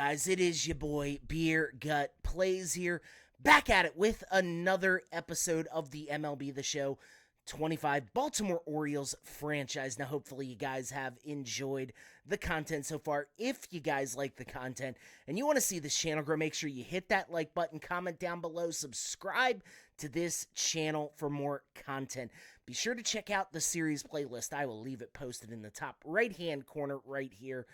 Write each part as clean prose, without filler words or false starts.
guys? It is your boy Beer Gut Plays here, back at it with another episode of the MLB The Show 25 Baltimore Orioles franchise. Now, hopefully you guys have enjoyed the content so far. If you guys like the content and you want to see this channel grow, make sure you hit that like button, comment down below, subscribe to this channel for more content. Be sure to check out the series playlist. I will leave it posted in the top right-hand corner right here.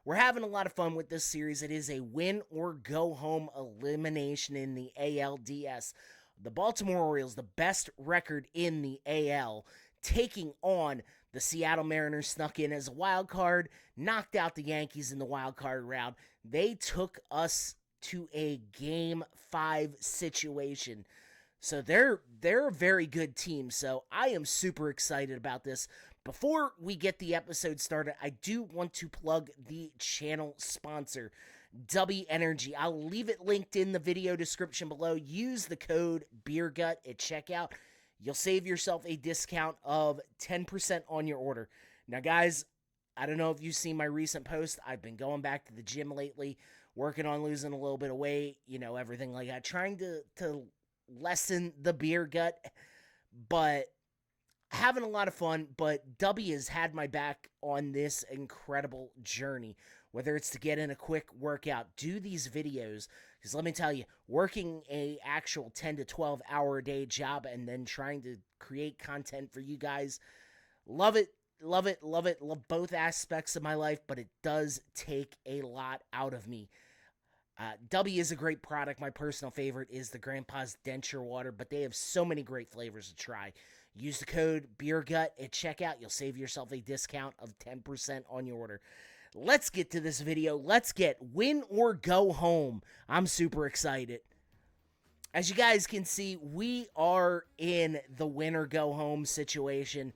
We're having a lot of fun with this series. It is a win or go home elimination in the ALDS. The Baltimore Orioles, the best record in the AL, taking on the Seattle Mariners, snuck in as a wild card, knocked out the Yankees in the wild card round. They took us to a Game 5 situation. So they're a very good team, so I am super excited about this. Before we get the episode started, I do want to plug the channel sponsor, Dubby Energy. I'll leave it linked in the video description below. Use the code BEERGUT at checkout. You'll save yourself a discount of 10% on your order. Now, guys, I don't know if you've seen my recent post. I've been going back to the gym lately, working on losing a little bit of weight, everything like that, trying to lessen the beer gut, but having a lot of fun. But W has had my back on this incredible journey, whether it's to get in a quick workout, do these videos, because let me tell you, working a actual 10 to 12 hour a day job and then trying to create content for you guys, love it, love it, love it, love both aspects of my life, but it does take a lot out of me. W is a great product. My personal favorite is the Grandpa's Denture Water, but they have so many great flavors to try. Use the code BEERGUT at checkout. You'll save yourself a discount of 10% on your order. Let's get to this video. Let's get win or go home. I'm super excited. As you guys can see, we are in the win or go home situation.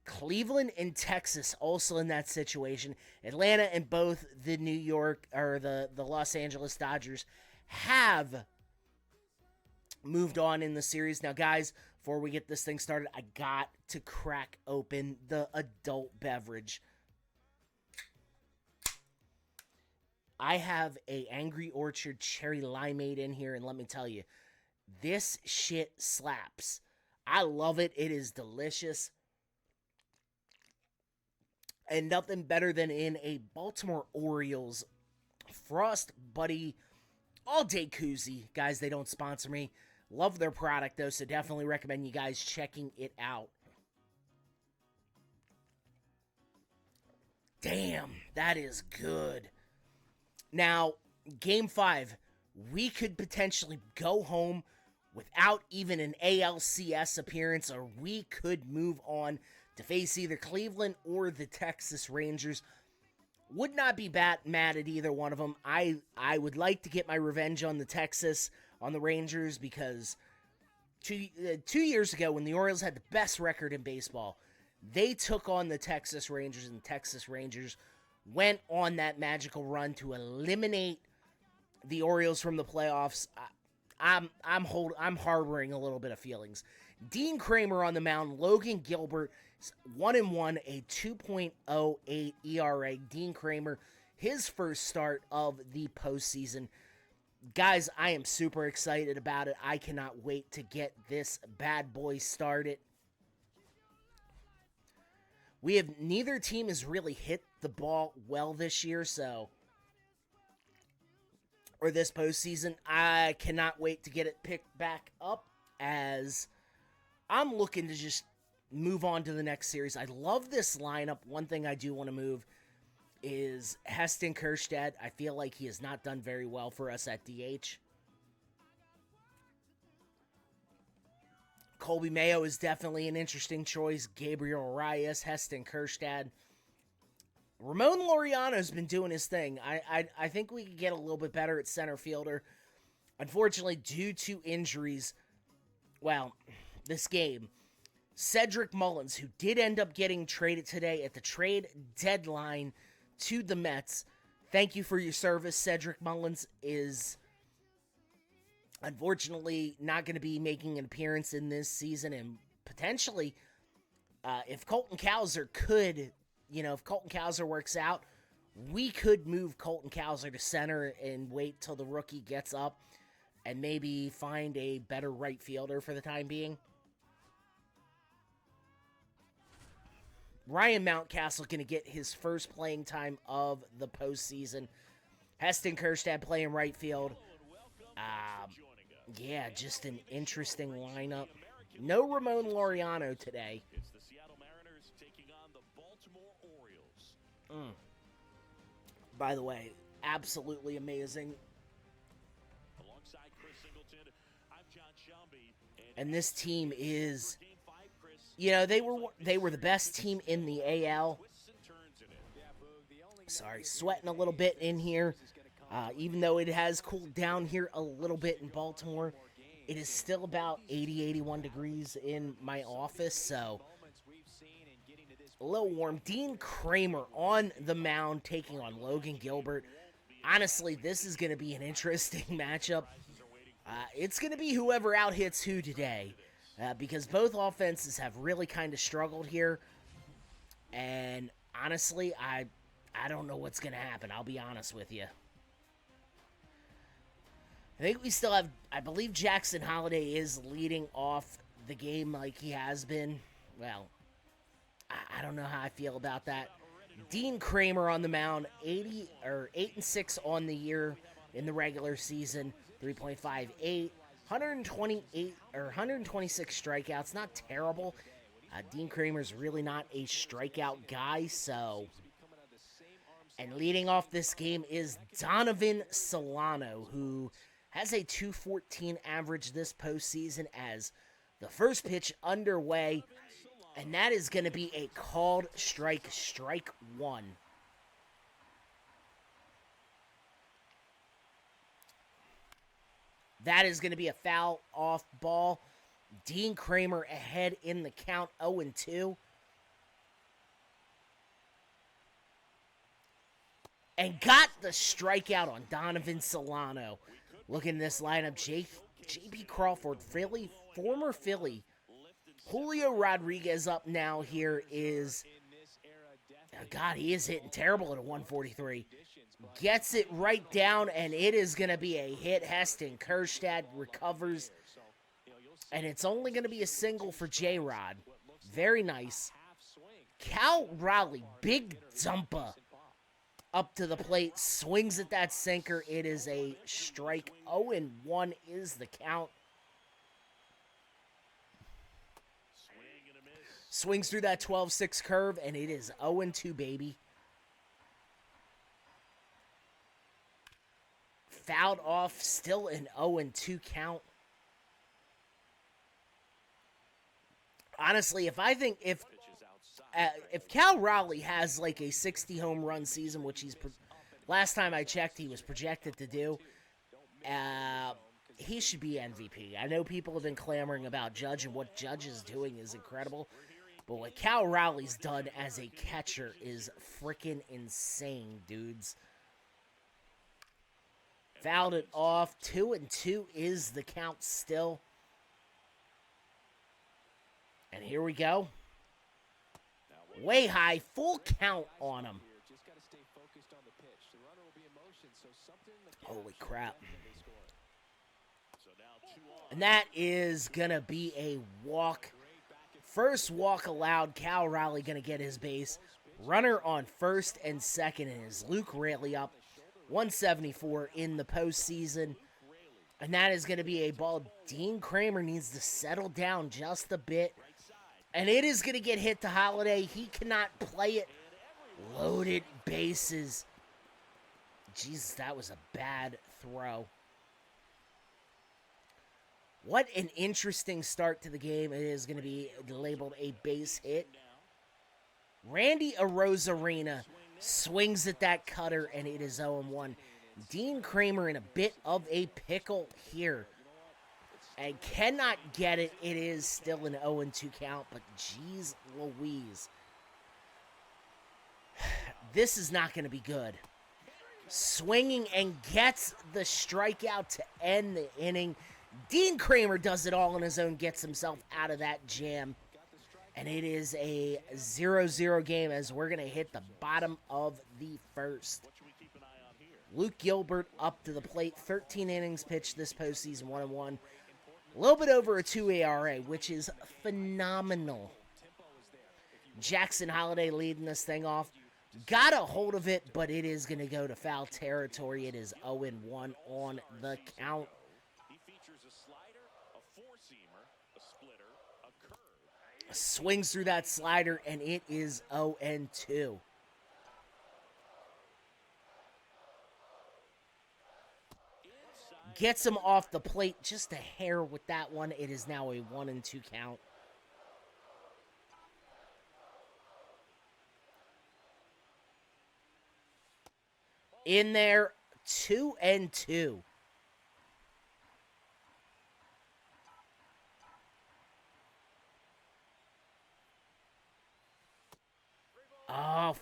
Cleveland and Texas also in that situation. Atlanta and both the the Los Angeles Dodgers have moved on in the series. Now, guys, before we get this thing started, I got to crack open the adult beverage. I have a Angry Orchard Cherry Limeade in here, and let me tell you, this shit slaps. I love it. It is delicious. And nothing better than in a Baltimore Orioles Frost Buddy all-day koozie. Guys, they don't sponsor me. Love their product, though, so definitely recommend you guys checking it out. Damn, that is good. Now, Game 5, we could potentially go home without even an ALCS appearance, or we could move on to face either Cleveland or the Texas Rangers. Would not be mad at either one of them. I would like to get my revenge on the Rangers, because two years ago, when the Orioles had the best record in baseball, they took on the Texas Rangers, and the Texas Rangers went on that magical run to eliminate the Orioles from the playoffs. I'm harboring a little bit of feelings. Dean Kramer on the mound. Logan Gilbert is 1-1, a 2.08 ERA. Dean Kramer, his first start of the postseason. Guys, I am super excited about it. I cannot wait to get this bad boy started. Neither team has really hit the ball well this year, or this postseason. I cannot wait to get it picked back up, as I'm looking to just move on to the next series. I love this lineup. One thing I do want to move is Heston Kjerstad. I feel like he has not done very well for us at DH. Colby Mayo is definitely an interesting choice. Gabriel Arias, Heston Kjerstad. Ramon Laureano's been doing his thing. I think we could get a little bit better at center fielder. Unfortunately, due to injuries, this game, Cedric Mullins, who did end up getting traded today at the trade deadline to the Mets. Thank you for your service. Cedric Mullins is unfortunately not going to be making an appearance in this season, and potentially, if Colton Cowser works out, we could move Colton Cowser to center and wait till the rookie gets up and maybe find a better right fielder for the time being. Ryan Mountcastle going to get his first playing time of the postseason. Heston Kjerstad playing right field. Yeah, just an interesting lineup. No Ramon Laureano today. It's the Seattle Mariners taking on the Baltimore Orioles. By the way, absolutely amazing. Alongside Chris Singleton, I'm John Shelby. And this team is, you know, they were the best team in the AL. Sorry, sweating a little bit in here. Even though it has cooled down here a little bit in Baltimore, it is still about 80, 81 degrees in my office, so a little warm. Dean Kramer on the mound taking on Logan Gilbert. Honestly, this is going to be an interesting matchup. It's going to be whoever out-hits who today, because both offenses have really kind of struggled here, and honestly, I don't know what's going to happen. I'll be honest with you. I think we still have, I believe Jackson Holliday is leading off the game like he has been. Well, I don't know how I feel about that. Dean Kramer on the mound, 8-6 on the year in the regular season, 3.58, 128 or 126 strikeouts, not terrible. Dean Kramer's really not a strikeout guy, so. And leading off this game is Donovan Solano, who has a 214 average this postseason as the first pitch underway, and that is going to be a called strike one. That is going to be a foul off ball. Dean Kramer ahead in the count, 0-2. And got the strikeout on Donovan Solano. Look in this lineup, J.P. Crawford, former Philly. Julio Rodriguez up now here is, oh God, he is hitting terrible at a 143. Gets it right down, and it is going to be a hit. Heston Kjerstad recovers, and it's only going to be a single for J-Rod. Very nice. Cal Raleigh, big dumpa. Up to the plate, swings at that sinker. It is a strike. 0-1 is the count. Swings through that 12-6 curve, and it is 0-2, baby. Fouled off, still an 0-2 count. Honestly, if Cal Raleigh has like a 60 home run season, which last time I checked he was projected to do, he should be MVP. I know people have been clamoring about Judge, and what Judge is doing is incredible, but what Cal Raleigh's done as a catcher is freaking insane, dudes. Fouled it off. 2-2 is the count still. And here we go. Way high, full count on him. Holy crap. And that is going to be a walk. First walk allowed. Cal Raleigh going to get his base. Runner on first and second, and is Luke Raley up. 174 in the postseason. And that is going to be a ball. Dean Kramer needs to settle down just a bit. And it is going to get hit to Holiday. He cannot play it. Loaded bases. Jesus, that was a bad throw. What an interesting start to the game. It is going to be labeled a base hit. Randy Arozarena swings at that cutter, and it is 0-1. Dean Kramer in a bit of a pickle here. And cannot get it. It is still an 0-2 count, but geez Louise. This is not going to be good. Swinging and gets the strikeout to end the inning. Dean Kramer does it all on his own, gets himself out of that jam. And it is a 0-0 game as we're going to hit the bottom of the first. What should we keep an eye on here? Luke Gilbert up to the plate. 13 innings pitched this postseason, 1-1. A little bit over a 2 ERA, which is phenomenal. Jackson Holiday leading this thing off. Got a hold of it, but it is going to go to foul territory. It is 0-1 on the count. He features a slider, a four-seamer, a splitter, a curve. Swings through that slider, and it is 0-2. Gets him off the plate just a hair with that one. It is now a 1-2 count. In there, 2-2.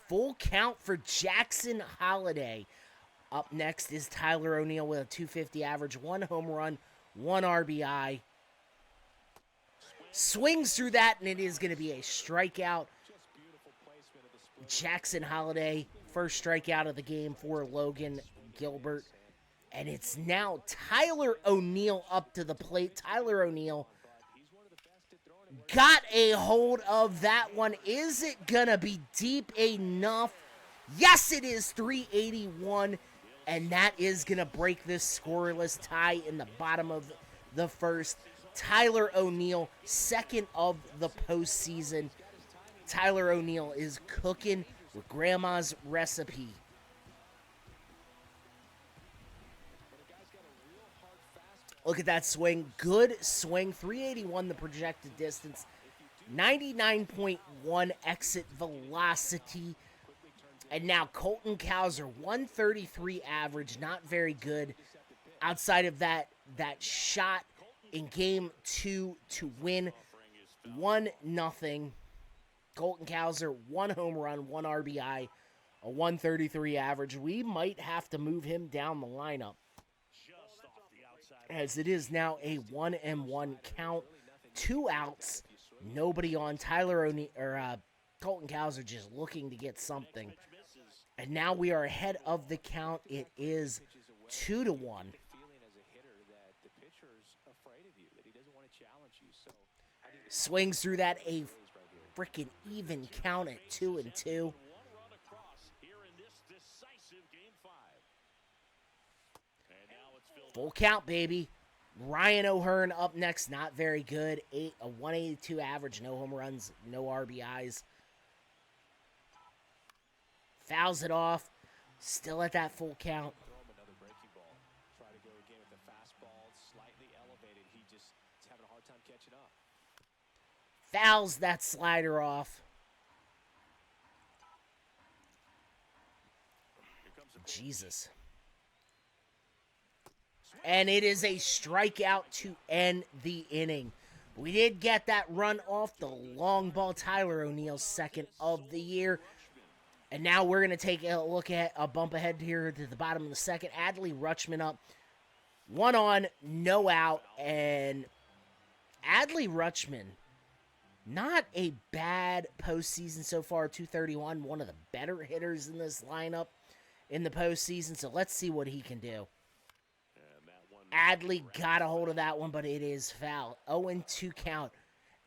Full count for Jackson Holiday. Up next is Tyler O'Neill with a .250 average, 1 home run, 1 RBI. Swings through that, and it is going to be a strikeout. Jackson Holiday, first strikeout of the game for Logan Gilbert. And it's now Tyler O'Neill up to the plate. Tyler O'Neill got a hold of that one. Is it going to be deep enough? Yes, it is. 381. And that is going to break this scoreless tie in the bottom of the first. Tyler O'Neill, second of the postseason. Tyler O'Neill is cooking with grandma's recipe. Look at that swing. Good swing. 381 the projected distance. 99.1 exit velocity. And now Colton Cowser, 133 average. Not very good. Outside of that shot in game 2 to win 1-0. Colton Cowser, 1 home run, 1 RBI, a 133 average. We might have to move him down the lineup, as it is now a 1-1 count, 2 outs, nobody on. Tyler O'Neill or Colton Cowser just looking to get something, and now we are ahead of the count. It is 2-1. Swings through that, a freaking even count at 2-2. Full count, baby. Ryan O'Hearn up next, not very good. A 182 average, no home runs, no RBIs. Fouls it off. Still at that full count. Fouls that slider off. Jesus. And it is a strikeout to end the inning. We did get that run off the long ball. Tyler O'Neill's second of the year. And now we're going to take a look at a bump ahead here to the bottom of the second. Adley Rutschman up. 1 on, no out. And Adley Rutschman, not a bad postseason so far. 231, one of the better hitters in this lineup in the postseason. So let's see what he can do. Adley got a hold of that one, but it is foul. 0-2 count.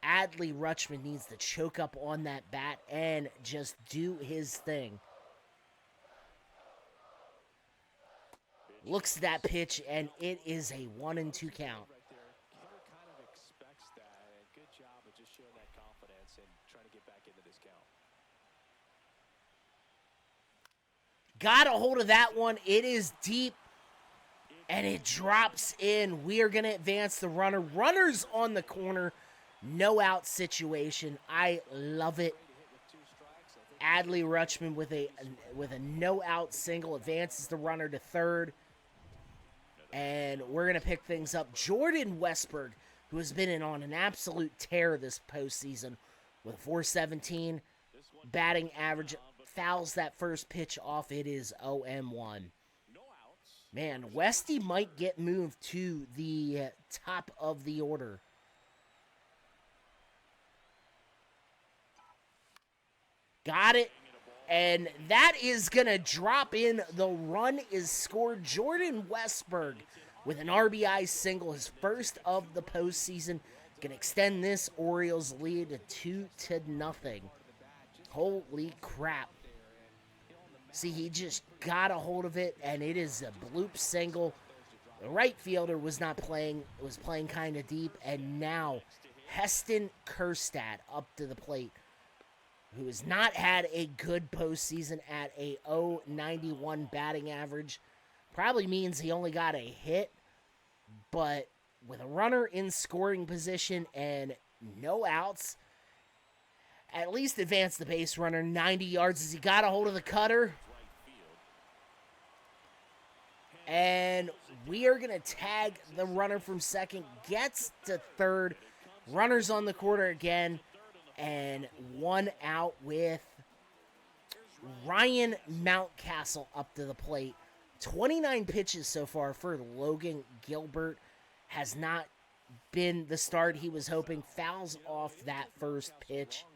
Adley Rutschman needs to choke up on that bat and just do his thing. Looks at that pitch, and it is a 1-2 count. Got a hold of that one. It is deep. And it drops in. We are going to advance the runner. Runner's on the corner. No out situation. I love it. Adley Rutschman with a no out single advances the runner to third. And we're going to pick things up. Jordan Westberg, who has been in on an absolute tear this postseason with 417 batting average, fouls that first pitch off. It is 0-1. Man, Westy might get moved to the top of the order. Got it. And that is going to drop in. The run is scored. Jordan Westburg with an RBI single, his first of the postseason. Going to extend this Orioles lead to 2-0. Holy crap. See, he just got a hold of it, and it is a bloop single. The right fielder was not playing, was playing kind of deep, and now Heston Kjerstad up to the plate, who has not had a good postseason at a .091 batting average. Probably means he only got a hit, but with a runner in scoring position and no outs, at least advance the base runner 90 yards as he got a hold of the cutter. And we are going to tag the runner from second, gets to third, runners on the corner again, and one out with Ryan Mountcastle up to the plate. 29 pitches so far for Logan Gilbert. Has not been the start he was hoping. Fouls off that first pitch.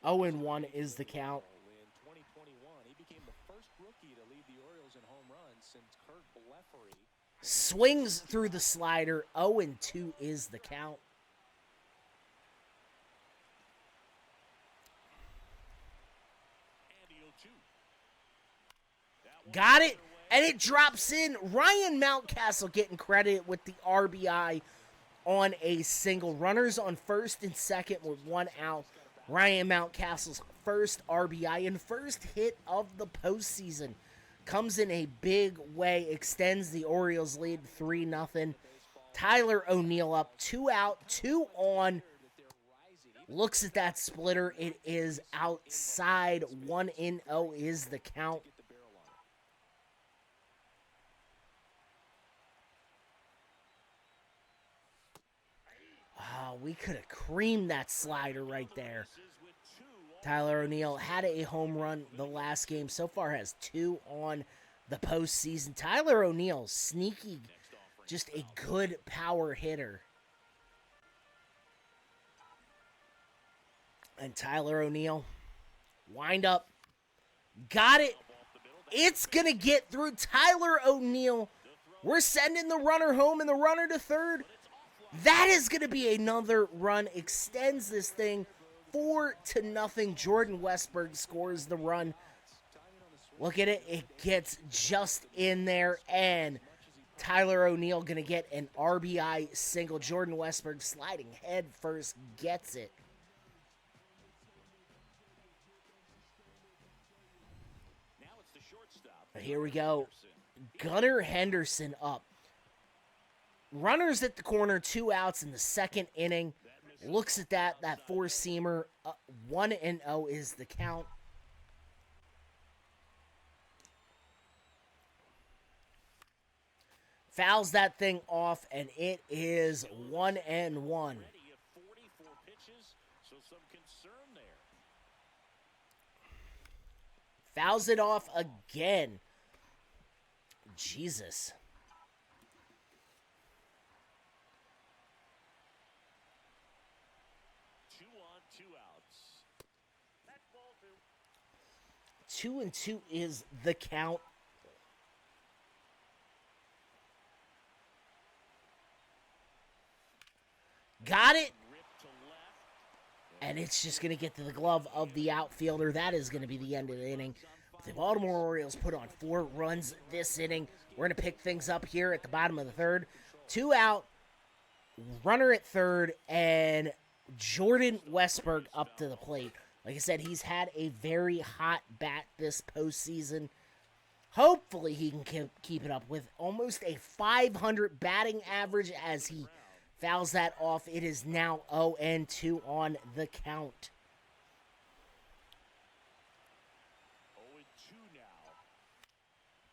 0-1 is the count. In 2021, he became the first rookie to lead the Orioles in home runs since Kurt Blefary. Swings through the slider. 0-2 is the count. Got it, and it drops in. Ryan Mountcastle getting credit with the RBI on a single. Runners on first and second with one out. Ryan Mountcastle's first RBI and first hit of the postseason. Comes in a big way, extends the Orioles lead 3-0. Tyler O'Neill up, 2 out, 2 on. Looks at that splitter. It is outside. 1-0 is the count. Oh, we could have creamed that slider right there. Tyler O'Neill had a home run the last game. So far has 2 on the postseason. Tyler O'Neill, sneaky, just a good power hitter. And Tyler O'Neill, wind up, got it. It's going to get through. Tyler O'Neill, we're sending the runner home and the runner to third. That is going to be another run. Extends this thing 4-0. Jordan Westburg scores the run. Look at it. It gets just in there. And Tyler O'Neill going to get an RBI single. Jordan Westburg sliding head first gets it. Here we go. Gunnar Henderson up. Runners at the corner, 2 outs in the second inning. Looks at that four-seamer. 1-0 is the count. Fouls that thing off, and it is 1-1. Fouls it off again. Jesus. 2-2 is the count. Got it. And it's just going to get to the glove of the outfielder. That is going to be the end of the inning. The Baltimore Orioles put on 4 runs this inning. We're going to pick things up here at the bottom of the third. 2 out, runner at third, and Jordan Westburg up to the plate. Like I said, he's had a very hot bat this postseason. Hopefully he can keep it up with almost a .500 batting average as he fouls that off. It is now 0-2 on the count. 0-2 now.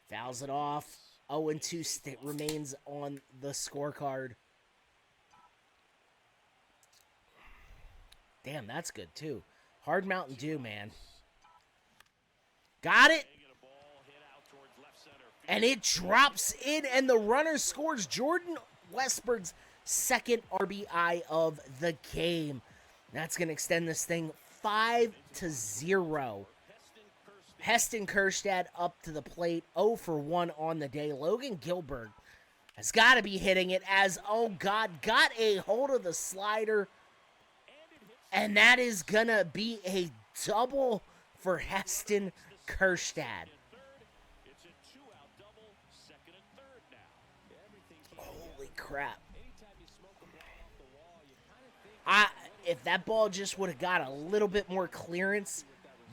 Fouls it off. 0-2 remains on the scorecard. Damn, that's good too. Hard Mountain Dew, man. Got it. And it drops in, and the runner scores. Jordan Westburg's second RBI of the game. That's going to extend this thing 5-0. Heston Kjerstad up to the plate, 0 for 1 on the day. Logan Gilbert has got to be hitting it as, oh God, got a hold of the slider. And that is going to be a double for Heston Kjerstad. It's a two-out double, second and third now. Holy crap. Anytime you smoke a ball off the wall, you kind of think If that ball just would have got a little bit more clearance,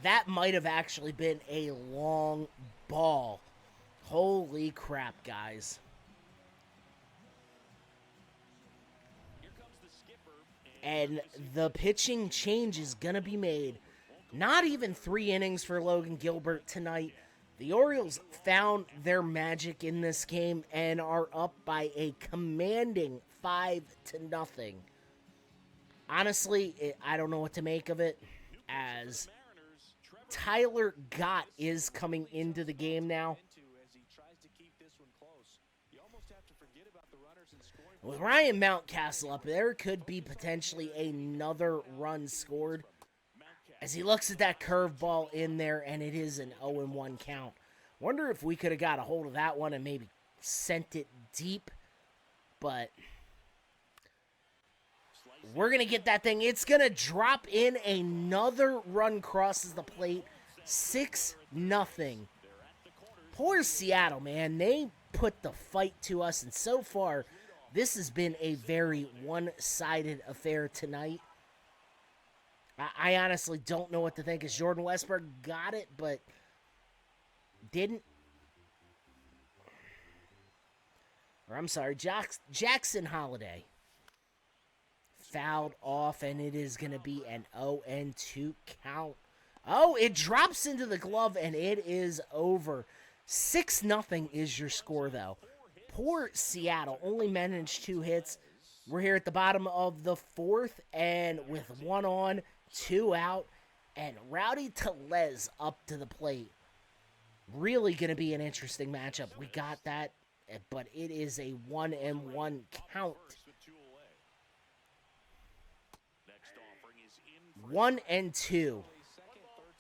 that might have actually been a long ball. Holy crap, guys. Here comes the skipper. And the pitching change is going to be made. Not even 3 innings for Logan Gilbert tonight. The Orioles found their magic in this game and are up by a commanding 5-0. Honestly, I don't know what to make of it, as Tyler Gott is coming into the game now. as he tries to keep this one close. You almost have to forget about the runners in scoring. With Ryan Mountcastle up, there could be potentially another run scored, as he looks at that curveball in there, and it is an 0-1 count. Wonder if we could have got a hold of that one and maybe sent it deep, but we're going to get that thing. It's going to drop in. Another run crosses the plate. 6-0. Poor Seattle, man. They put the fight to us, and so far, this has been a very one-sided affair tonight. I honestly don't know what to think, as Jordan Westberg got it, but didn't. Or I'm sorry, Jackson Holiday fouled off, and it is going to be an 0-2 count. Oh, it drops into the glove, and it is over. 6-0 is your score, though. Poor Seattle, only managed 2 hits. We're here at the bottom of the 4th, and with 1 on, 2 out, and Rowdy Tellez up to the plate. Really going to be an interesting matchup. We got that, but it is a 1-1 count. 1-2. Second, third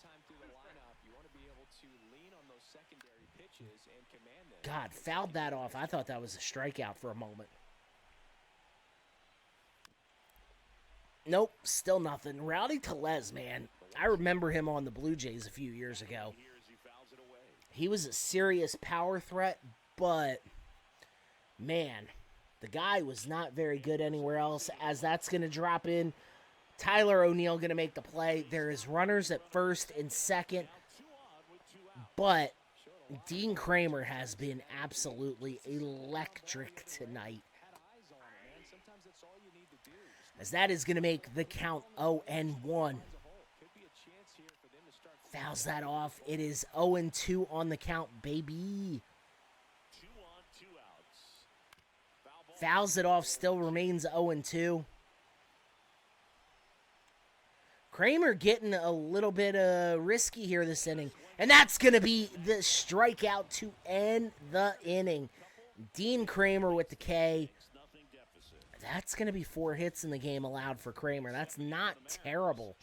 time through the lineup, you want to be able to lean on those secondary pitches and command them. God, fouled that off. I thought that was a strikeout for a moment. Nope, still nothing. Rowdy Tellez, man. I remember him on the Blue Jays a few years ago. He was a serious power threat, but, man, the guy was not very good anywhere else, as that's going to drop in. Tyler O'Neill going to make the play. There is runners at first and second, but Dean Kramer has been absolutely electric tonight, as that is going to make the count 0-1. Fouls that off. It is 0-2 on the count, baby. Fouls it off, still remains 0-2. Kramer getting a little bit risky here this inning. And that's going to be the strikeout to end the inning. Dean Kramer with the K. That's going to be 4 hits in the game allowed for Kramer. That's not terrible.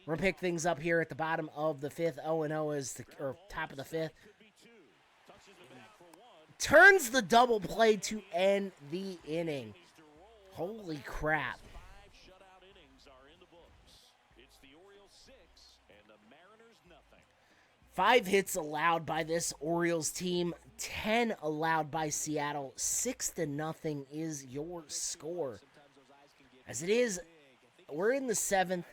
We're going to pick things up here at the bottom of the 5th. 0-0 is or top of the 5th. Turns the double play to end the inning. Holy crap. 5 hits allowed by this Orioles team. 10 allowed by Seattle. 6-0 is your score. As it is, we're in the 7th.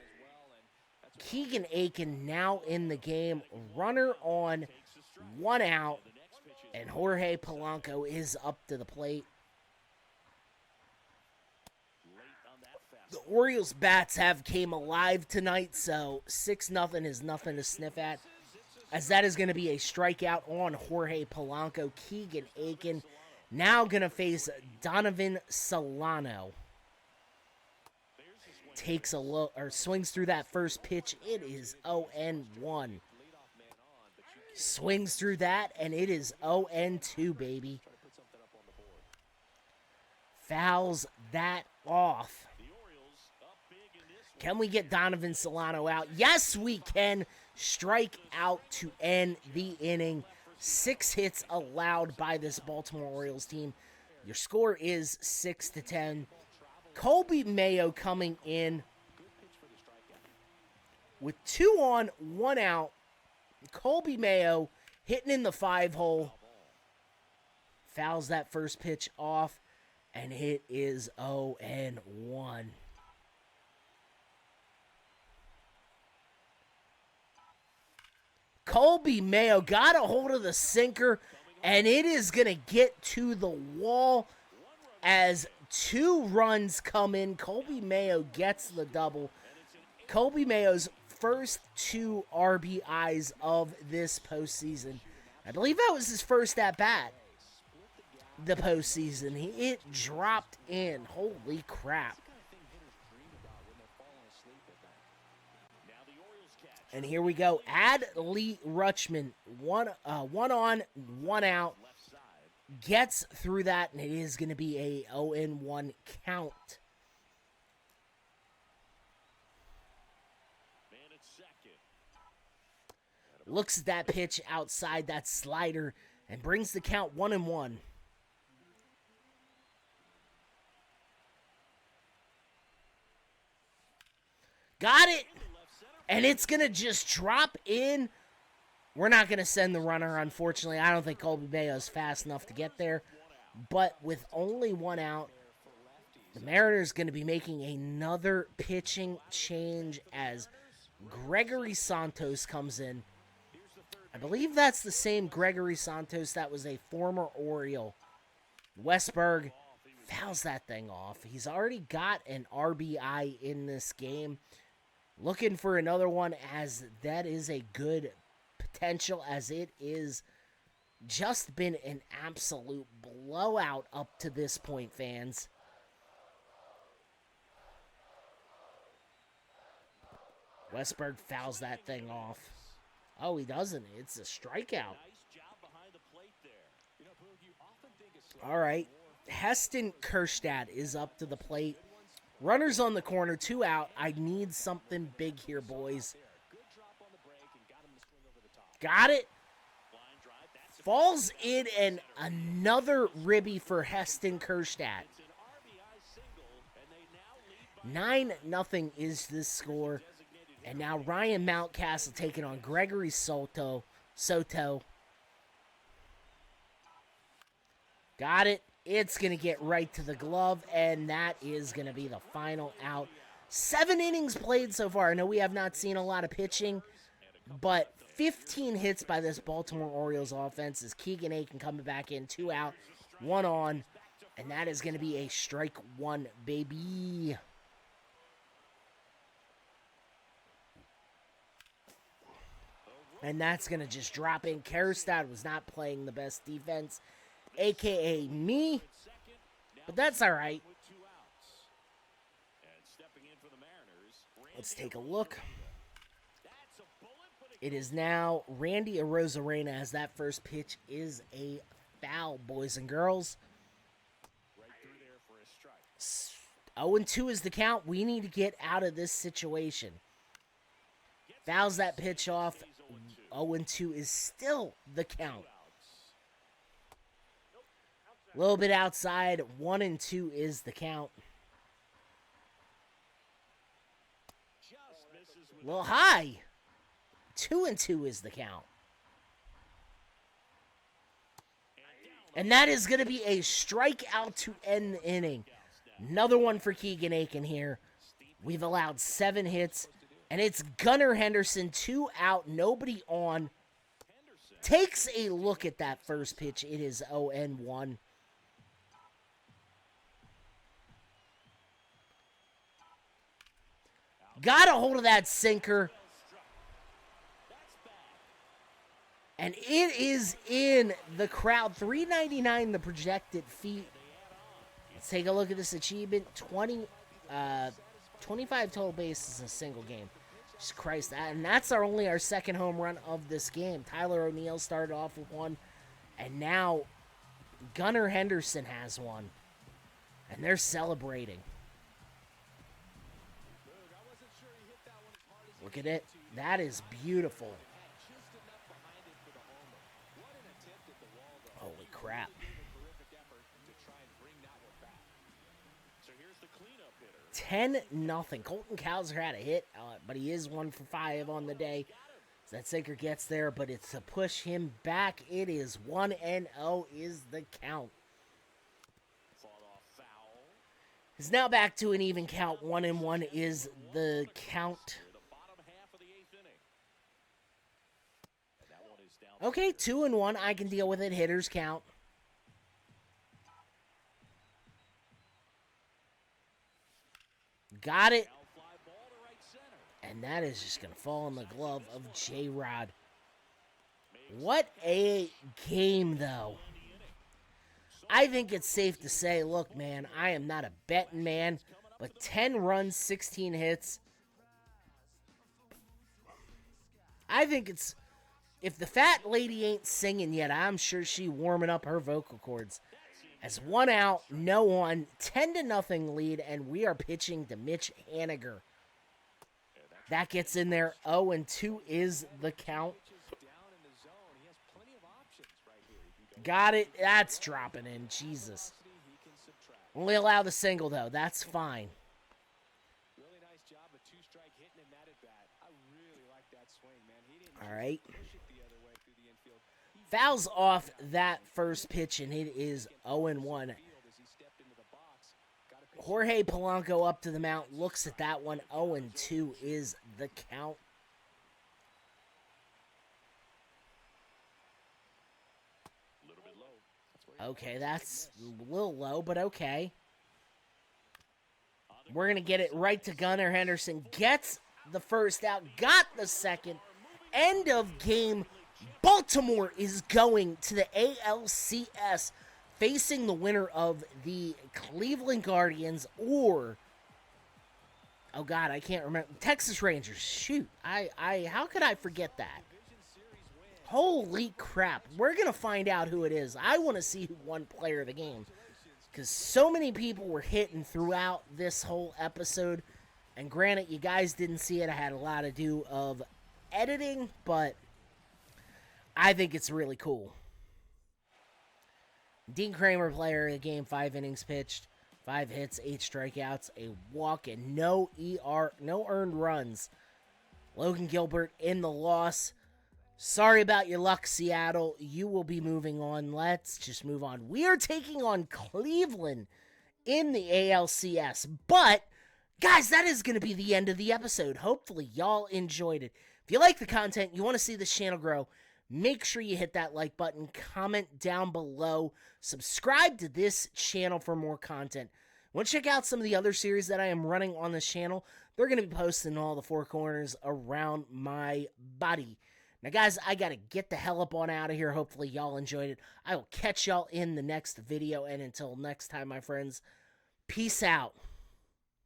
Keegan Aiken now in the game. Runner on, 1 out. And Jorge Polanco is up to the plate. The Orioles bats have came alive tonight, so 6-0 is nothing to sniff at, as that is going to be a strikeout on Jorge Polanco. Keegan Aiken now going to face Donovan Solano. Takes a look, or swings through that first pitch. It is 0-1. Swings through that, and it is 0-2, baby. Fouls that off. Can we get Donovan Solano out? Yes, we can. Strike out to end the inning. 6 hits allowed by this Baltimore Orioles team. Your score is 6-10. Colby Mayo coming in with 2 on, 1 out. Colby Mayo hitting in the 5-hole. Fouls that first pitch off, and it is 0-1. Colby Mayo got a hold of the sinker, and it is going to get to the wall as 2 runs come in. Colby Mayo gets the double. Colby Mayo's first 2 RBIs of this postseason. I believe that was his first at-bat. The postseason. It dropped in. Holy crap. And here we go. Adley Rutschman, one on, 1 out. Gets through that, and it is going to be a 0-1 count. Looks at that pitch outside, that slider, and brings the count 1-1. Got it! And it's going to just drop in. We're not going to send the runner, unfortunately. I don't think Colby Mayo is fast enough to get there. But with only 1 out, the Mariners going to be making another pitching change as Gregory Santos comes in. I believe that's the same Gregory Santos that was a former Oriole. Westberg fouls that thing off. He's already got an RBI in this game. Looking for another one, as that is a good potential, as it is just been an absolute blowout up to this point, fans. Westberg fouls that thing off. Oh, he doesn't. It's a strikeout. All right. Heston Kjerstad is up to the plate. Runners on the corner, 2 out. I need something big here, boys. Got it. Falls in, and another ribby for Heston Kjerstad. 9-0 is this score. And now Ryan Mountcastle taking on Gregory Soto. Got it. It's going to get right to the glove, and that is going to be the final out. 7 innings played so far. I know we have not seen a lot of pitching, but 15 hits by this Baltimore Orioles offense as Keegan Aiken coming back in. 2 out, 1 on, and that is going to be a strike 1, baby. And that's going to just drop in. Kjerstad was not playing the best defense, a.k.a. me, but that's all right. Let's take a look. It is now Randy Arozarena, as that first pitch is a foul, boys and girls. 0-2 is the count. We need to get out of this situation. Fouls that pitch off. 0-2 is still the count. A little bit outside. 1-2 is the count. A little high. 2-2 is the count. And that is going to be a strikeout to end the inning. Another one for Keegan Aiken here. We've allowed 7 hits. And it's Gunnar Henderson, 2 out, nobody on. Takes a look at that first pitch. It is 0-1. Got a hold of that sinker. And it is in the crowd. 399 the projected feet. Let's take a look at this achievement. 25 total bases in a single game. Jesus Christ. And that's only our second home run of this game. Tyler O'Neill started off with 1. And now Gunnar Henderson has 1. And they're celebrating. Look at it. That is beautiful. Holy crap. So here's the cleanup hitter. 10-0. Colton Cowser had a hit, but he is 1 for 5 on the day. So that sinker gets there, but it's to push him back. It is 1-0 is the count. Fought off foul. It's now back to an even count. 1-1 is the count. The bottom half of the 8th inning. And that one is down. Okay, 2-1. I can deal with it. Hitters count. Got it. Foul fly ball to right center. And that is just going to fall in the glove of J-Rod. What a game, though. I think it's safe to say, look, man, I am not a betting man, but 10 runs, 16 hits. I think it's, if the fat lady ain't singing yet, I'm sure she warming up her vocal cords. As 1 out, no one, 10-0 lead, and we are pitching to Mitch Haniger. That gets in there. 0-2 is the count. Got it. That's dropping in. Jesus. Only allow the single, though. That's fine. Really nice job of two-strike hitting in that at-bat. I really like that swing, man. He didn't All right. push it the other way through the infield. Fouls off that first pitch, and it is 0-1. As he stepped into the box, got a pitch. Jorge Polanco up to the mount, looks at that one. 0-2 is the count. A little bit low. That's where Okay, that's a little low, but okay. We're going to get it right to Gunnar Henderson. Gets the first out, got the second. End of game. Baltimore is going to the ALCS, facing the winner of the Cleveland Guardians or, oh God, I can't remember, Texas Rangers. Shoot, how could I forget that? Holy crap. We're going to find out who it is. I want to see who won player of the game, because so many people were hitting throughout this whole episode. And granted, you guys didn't see it. I had a lot to do of editing, but I think it's really cool. Dean Kramer, player of the game, 5 innings pitched, 5 hits, 8 strikeouts, a walk, and no earned runs. Logan Gilbert in the loss. Sorry about your luck, Seattle. You will be moving on. Let's just move on. We are taking on Cleveland in the ALCS. But, guys, that is going to be the end of the episode. Hopefully, y'all enjoyed it. If you like the content, you want to see this channel grow, make sure you hit that like button, comment down below, subscribe to this channel for more content. Want to check out some of the other series that I am running on this channel? They're going to be posted in all the 4 corners around my body. Now, guys, I got to get the hell up on out of here. Hopefully, y'all enjoyed it. I will catch y'all in the next video. And until next time, my friends, peace out.